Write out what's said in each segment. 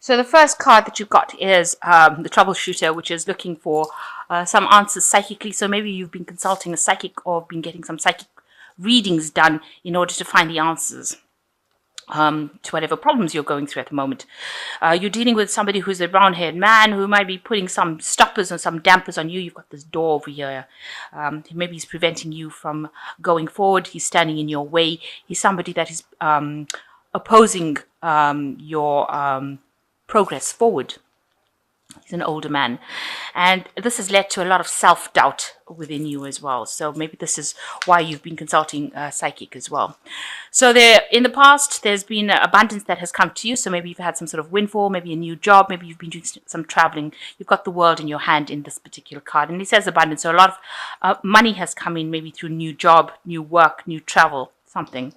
So the first card that you got is the troubleshooter, which is looking for some answers psychically. So maybe you've been consulting a psychic or been getting some psychic readings done in order to find the answers to whatever problems you're going through at the moment. You're dealing with somebody who's a brown-haired man who might be putting some stoppers or some dampers on you. You've got this door over here. Maybe he's preventing you from going forward. He's standing in your way. He's somebody that is opposing your progress forward. He's an older man, and this has led to a lot of self-doubt within you as well. So maybe this is why you've been consulting a psychic as well. So there, in the past, there's been abundance that has come to you. So maybe you've had some sort of windfall, maybe a new job, maybe you've been doing some traveling. You've got the world in your hand in this particular card, and it says abundance. So a lot of money has come in, maybe through new job, new work, new travel, something.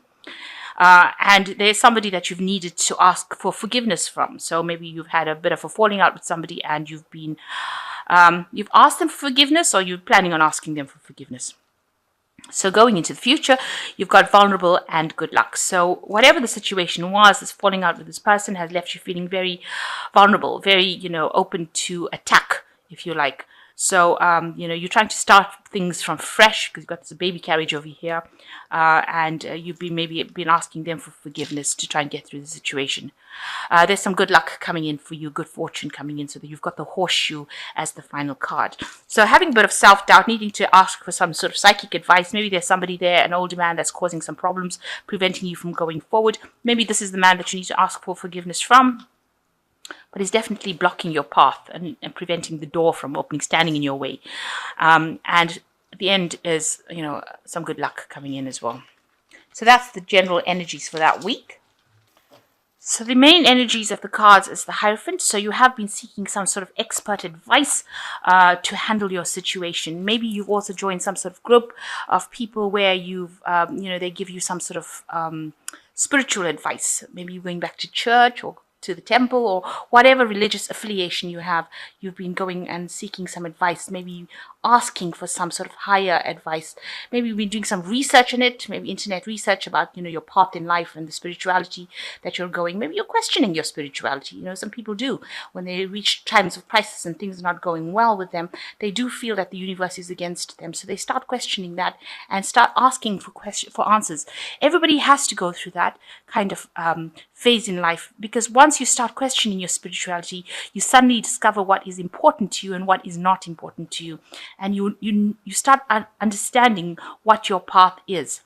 And there's somebody that you've needed to ask for forgiveness from. So maybe you've had a bit of a falling out with somebody and you've asked them for forgiveness, or you're planning on asking them for forgiveness. So going into the future, you've got vulnerable and good luck. So whatever the situation was, this falling out with this person has left you feeling very vulnerable, very, open to attack, if you like. So, you're trying to start things from fresh because you've got this baby carriage over here, and you've been asking them for forgiveness to try and get through the situation. There's some good luck coming in for you, good fortune coming in, so that you've got the horseshoe as the final card. So having a bit of self-doubt, needing to ask for some sort of psychic advice. Maybe there's somebody there, an older man that's causing some problems, preventing you from going forward. Maybe this is the man that you need to ask for forgiveness from. But it's definitely blocking your path and preventing the door from opening, standing in your way. And at the end is, some good luck coming in as well. So that's the general energies for that week. So the main energies of the cards is the Hierophant. So you have been seeking some sort of expert advice to handle your situation. Maybe you've also joined some sort of group of people where they give you some sort of spiritual advice. Maybe you're going back to church or to the temple or whatever religious affiliation you have. You've been going and seeking some advice, maybe asking for some sort of higher advice. Maybe you've been doing some research on it, maybe internet research about, your path in life and the spirituality that you're going. Maybe you're questioning your spirituality. Some people do. When they reach times of crisis and things are not going well with them, they do feel that the universe is against them. So they start questioning that and start asking for answers. Everybody has to go through that kind of phase in life, because once you start questioning your spirituality, you suddenly discover what is important to you and what is not important to you. And you start understanding what your path is.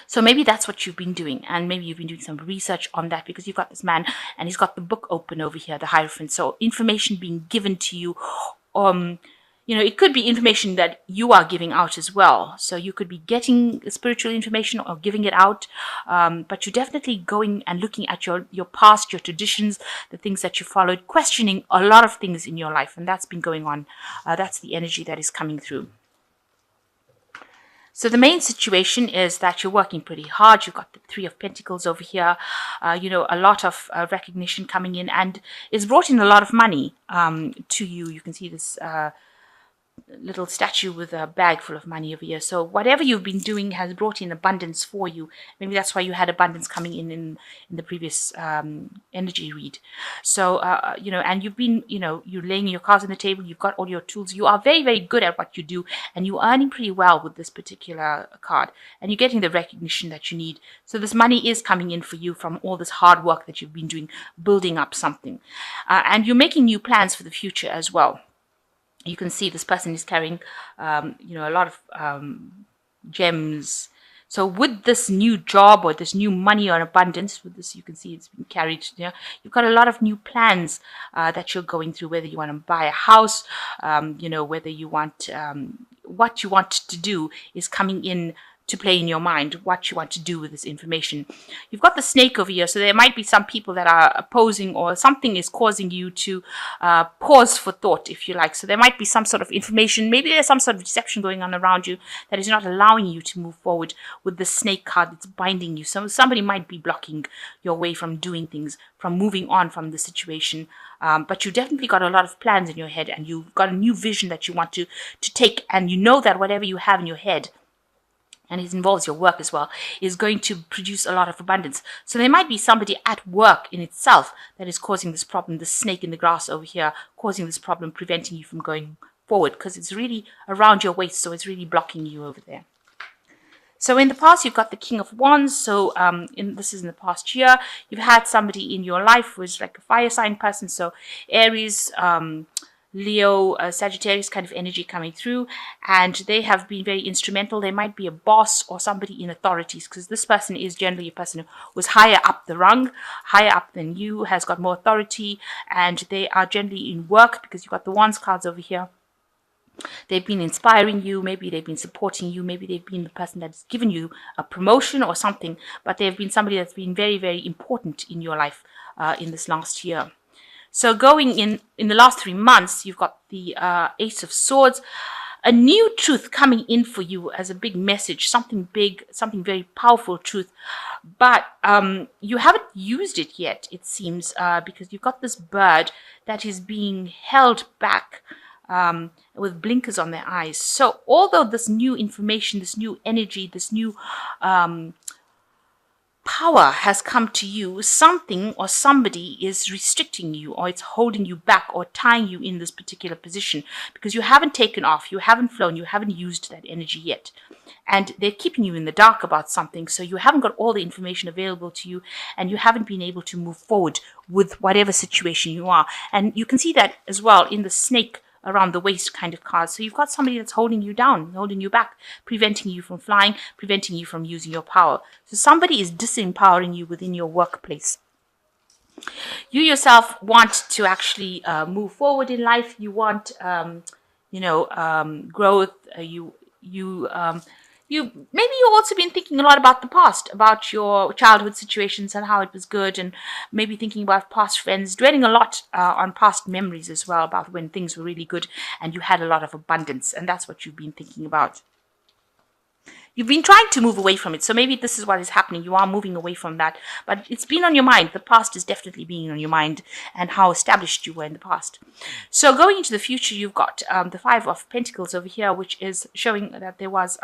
So maybe that's what you've been doing, and maybe you've been doing some research on that, because you've got this man and he's got the book open over here, the Hierophant. So information being given to you, it could be information that you are giving out as well. So you could be getting spiritual information or giving it out, but you're definitely going and looking at your past, your traditions, the things that you followed, questioning a lot of things in your life, and that's been going on. That's the energy that is coming through. So the main situation is that you're working pretty hard. You've got the Three of Pentacles over here. A lot of recognition coming in, and it's brought in a lot of money to you. You can see this little statue with a bag full of money over here. So whatever you've been doing has brought in abundance for you. Maybe that's why you had abundance coming in the previous energy read. So and you've been you're laying your cards on the table. You've got all your tools. You are very, very good at what you do, and you're earning pretty well with this particular card, and you're getting the recognition that you need. So this money is coming in for you from all this hard work that you've been doing, building up something, and you're making new plans for the future as well. You can see this person is carrying, a lot of gems. So with this new job or this new money or abundance, with this, you can see it's been carried. You've got a lot of new plans that you're going through. Whether you want to buy a house, whether you want what you want to do is coming in to play in your mind, what you want to do with this information. You've got the Snake over here, so there might be some people that are opposing, or something is causing you to pause for thought, if you like. So there might be some sort of information, maybe there's some sort of deception going on around you that is not allowing you to move forward with the Snake card. It's binding you. So somebody might be blocking your way from doing things, from moving on from the situation. But you definitely got a lot of plans in your head, and you've got a new vision that you want to take, and you know that whatever you have in your head, and it involves your work as well, is going to produce a lot of abundance. So there might be somebody at work in itself that is causing this problem, the snake in the grass over here, causing this problem, preventing you from going forward, because it's really around your waist, so it's really blocking you over there. So in the past, you've got the King of Wands. So this is in the past year. You've had somebody in your life who is like a fire sign person. So Aries, Leo, Sagittarius kind of energy coming through, and they have been very instrumental. They might be a boss or somebody in authorities, because this person is generally a person who was higher up the rung, higher up than you, has got more authority, and they are generally in work, because you've got the Wands cards over here. They've been inspiring you, maybe they've been supporting you, maybe they've been the person that's given you a promotion or something, but they've been somebody that's been very, very important in your life in this last year. So going in the last 3 months, you've got the Ace of Swords, a new truth coming in for you as a big message, something big, something very powerful truth. But you haven't used it yet, it seems, because you've got this bird that is being held back with blinkers on their eyes. So although this new information, this new energy, this new power has come to you, something or somebody is restricting you, or it's holding you back or tying you in this particular position, because you haven't taken off, you haven't flown, you haven't used that energy yet. And they're keeping you in the dark about something, so you haven't got all the information available to you, and you haven't been able to move forward with whatever situation you are. And you can see that as well in the snake around the waist kind of cards. So you've got somebody that's holding you down, holding you back, preventing you from flying, preventing you from using your power. So somebody is disempowering you within your workplace. You yourself want to actually move forward in life. You want, growth. Maybe you've also been thinking a lot about the past, about your childhood situations and how it was good, and maybe thinking about past friends, dwelling a lot on past memories as well, about when things were really good and you had a lot of abundance, and that's what you've been thinking about. You've been trying to move away from it, so maybe this is what is happening. You are moving away from that, but it's been on your mind. The past is definitely being on your mind, and how established you were in the past. So going into the future, you've got the Five of Pentacles over here, which is showing that there was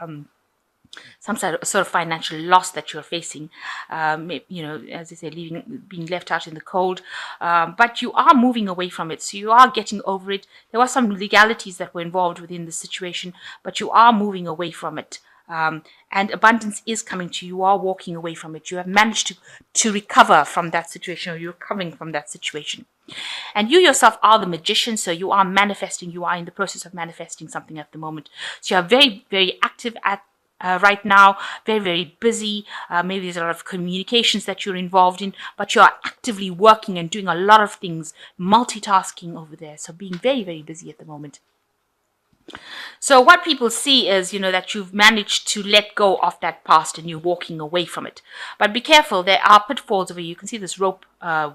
some sort of financial loss that you're facing, as I say, being left out in the cold, but you are moving away from it, so you are getting over it. There were some legalities that were involved within the situation, but you are moving away from it, and abundance is coming to you. You are walking away from it. You have managed to recover from that situation, or you're recovering from that situation. And you yourself are the magician, so you are manifesting. You are in the process of manifesting something at the moment. So you are very, very active right now, very, very busy. Maybe there's a lot of communications that you're involved in, but you're actively working and doing a lot of things, multitasking over there. So being very, very busy at the moment. So what people see is, that you've managed to let go of that past and you're walking away from it. But be careful, there are pitfalls over here. You can see this rope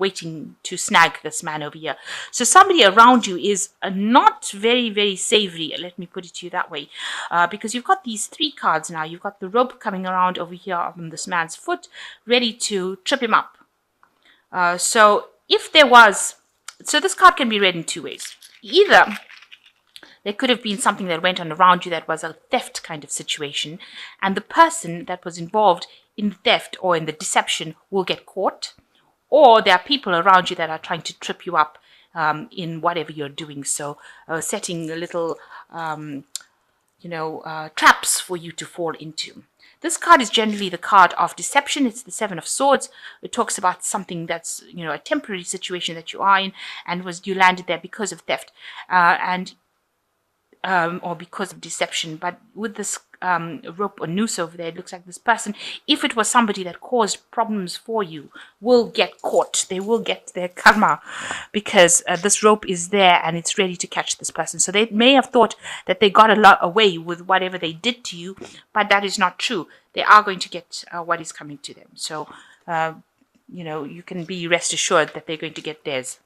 waiting to snag this man over here. So somebody around you is not very, very savory, let me put it to you that way, because you've got these 3 cards now. You've got the rope coming around over here on this man's foot, ready to trip him up. So this card can be read in 2 ways. Either there could have been something that went on around you that was a theft kind of situation, and the person that was involved in the theft or in the deception will get caught, or there are people around you that are trying to trip you up in whatever you're doing. So setting little, traps for you to fall into. This card is generally the card of deception. It's the 7 of Swords. It talks about something that's, a temporary situation that you are in, and you landed there because of theft, or because of deception. But with this rope or noose over there, it looks like this person, if it was somebody that caused problems for you, will get caught. They will get their karma, because this rope is there and it's ready to catch this person. So they may have thought that they got a lot away with whatever they did to you, but that is not true. They are going to get what is coming to them. So you can be rest assured that they're going to get theirs.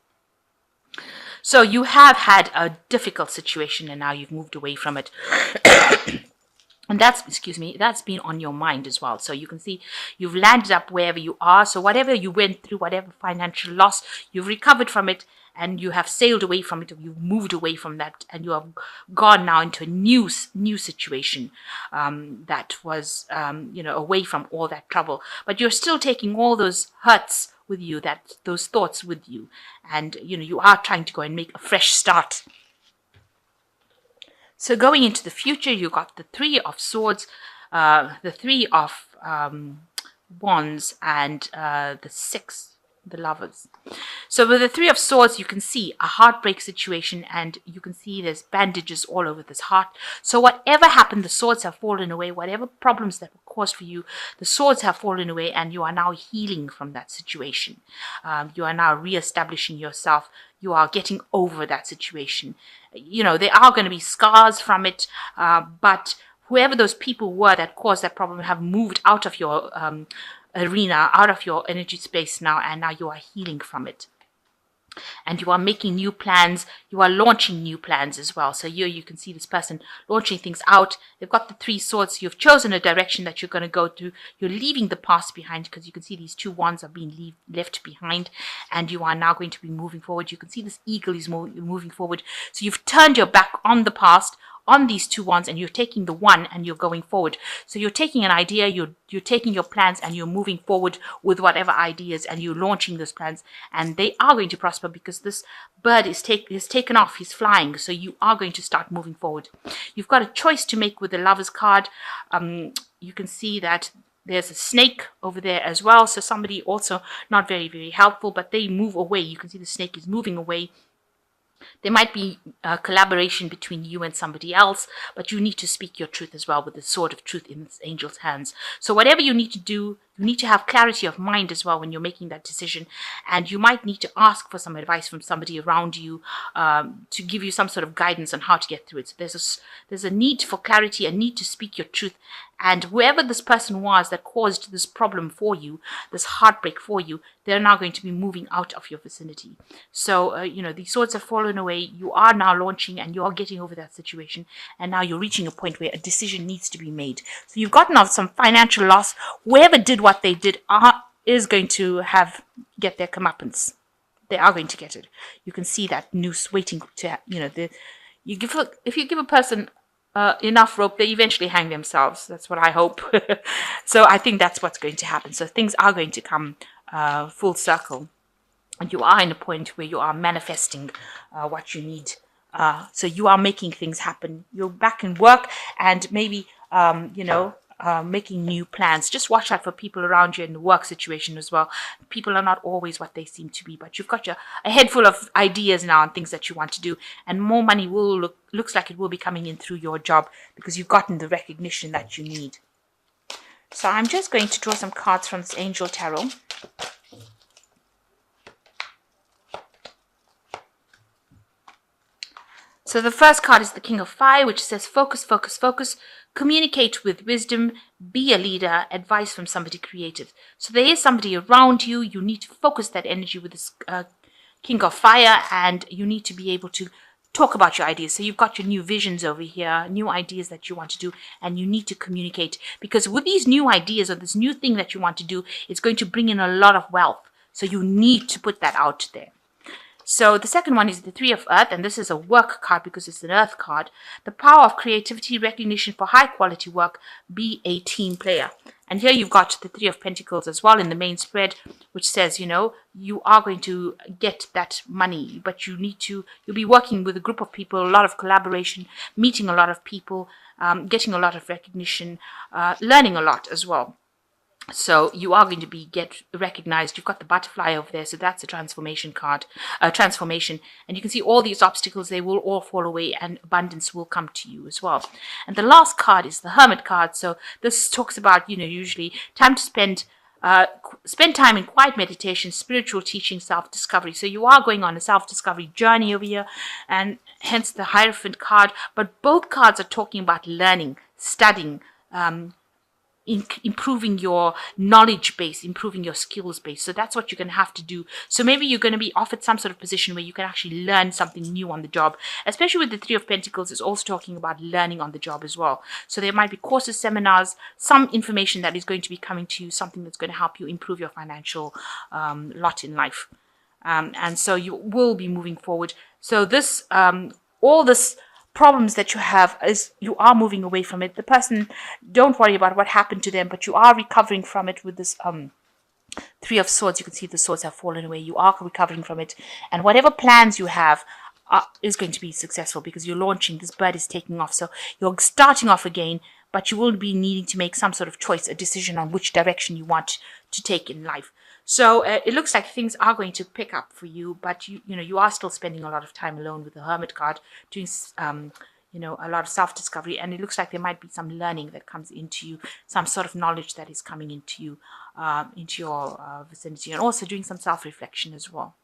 So you have had a difficult situation and now you've moved away from it. And that's been on your mind as well. So you can see you've landed up wherever you are. So whatever you went through, whatever financial loss, you've recovered from it and you have sailed away from it, or you've moved away from that, and you have gone now into a new situation that was, away from all that trouble. But you're still taking all those hurts with you, those thoughts with you, and you are trying to go and make a fresh start. So going into the future, you got the Three of Swords, the Three of Wands, and the Six, the Lovers. So with the Three of Swords, you can see a heartbreak situation, and you can see there's bandages all over this heart. So whatever happened, the swords have fallen away. Whatever problems that were caused for you, the swords have fallen away, and you are now healing from that situation. You are now reestablishing yourself. You are getting over that situation. There are going to be scars from it, but whoever those people were that caused that problem have moved out of your arena, out of your energy space now, and now you are healing from it. And you are making new plans. You are launching new plans as well. So here you can see this person launching things out. They've got the Three Swords. You've chosen a direction that you're going to go to. You're leaving the past behind, because you can see these two wands are being left behind, and you are now going to be moving forward. You can see this eagle is moving forward. So you've turned your back on the past, on these two wands, and you're taking the one and you're going forward. So you're taking an idea, you're taking your plans, and you're moving forward with whatever ideas, and you're launching those plans, and they are going to prosper, because this bird is taken off, he's flying. So you are going to start moving forward. You've got a choice to make with the Lovers card. You can see that there's a snake over there as well. So somebody also not very, very helpful, but they move away. You can see the snake is moving away. There might be a collaboration between you and somebody else, but you need to speak your truth as well, with the sword of truth in this angel's hands. So whatever you need to do, you need to have clarity of mind as well when you're making that decision. And you might need to ask for some advice from somebody around you to give you some sort of guidance on how to get through it. So there's a need for clarity, a need to speak your truth. And whoever this person was that caused this problem for you, this heartbreak for you, they're now going to be moving out of your vicinity. So, these swords have fallen away. You are now launching, and you are getting over that situation. And now you're reaching a point where a decision needs to be made. So you've gotten off some financial loss. Whoever did what they did is going to get their comeuppance. They are going to get it. You can see that noose waiting to, if you give a person enough rope, they eventually hang themselves. That's what I hope. So I think that's what's going to happen. So things are going to come full circle, and you are in a point where you are manifesting what you need. So you are making things happen. You're back in work, and maybe making new plans. Just watch out for people around you in the work situation as well. People are not always what they seem to be, but you've got a head full of ideas now and things that you want to do, and more money looks like it will be coming in through your job, because you've gotten the recognition that you need. So I'm just going to draw some cards from this Angel Tarot. So the first card is the King of Fire, which says focus, focus, focus. Communicate with wisdom, be a leader, advice from somebody creative. So there is somebody around you. You need to focus that energy with this King of Fire, and you need to be able to talk about your ideas. So you've got your new visions over here, new ideas that you want to do, and you need to communicate, because with these new ideas or this new thing that you want to do, it's going to bring in a lot of wealth. So you need to put that out there. So the second one is the Three of Earth, and this is a work card because it's an Earth card. The power of creativity, recognition for high quality work, be a team player. And here you've got the Three of Pentacles as well in the main spread, which says, you are going to get that money, but you'll be working with a group of people, a lot of collaboration, meeting a lot of people, getting a lot of recognition, learning a lot as well. So you are going to get recognized. You've got the butterfly over there, so that's a transformation card, transformation. And you can see all these obstacles, they will all fall away, and abundance will come to you as well. And the last card is the Hermit card. So this talks about, usually time to spend time in quiet meditation, spiritual teaching, self-discovery. So you are going on a self-discovery journey over here, and hence the Hierophant card. But both cards are talking about learning, studying, improving your knowledge base, improving your skills base. So that's what you're going to have to do. So maybe you're going to be offered some sort of position where you can actually learn something new on the job, especially with the Three of Pentacles. It's also talking about learning on the job as well. So there might be courses, seminars, some information that is going to be coming to you, something that's going to help you improve your financial lot in life. And so you will be moving forward. So this, all this problems that you have, is you are moving away from it. The person, don't worry about what happened to them, but you are recovering from it with this Three of Swords. You can see the swords have fallen away. You are recovering from it, and whatever plans you have is going to be successful, because you're launching. This bird is taking off, so you're starting off again, but you will be needing to make some sort of choice, a decision on which direction you want to take in life. So it looks like things are going to pick up for you, but you are still spending a lot of time alone with the Hermit card, doing a lot of self-discovery, and it looks like there might be some learning that comes into you, some sort of knowledge that is coming into you, into your vicinity, and also doing some self-reflection as well.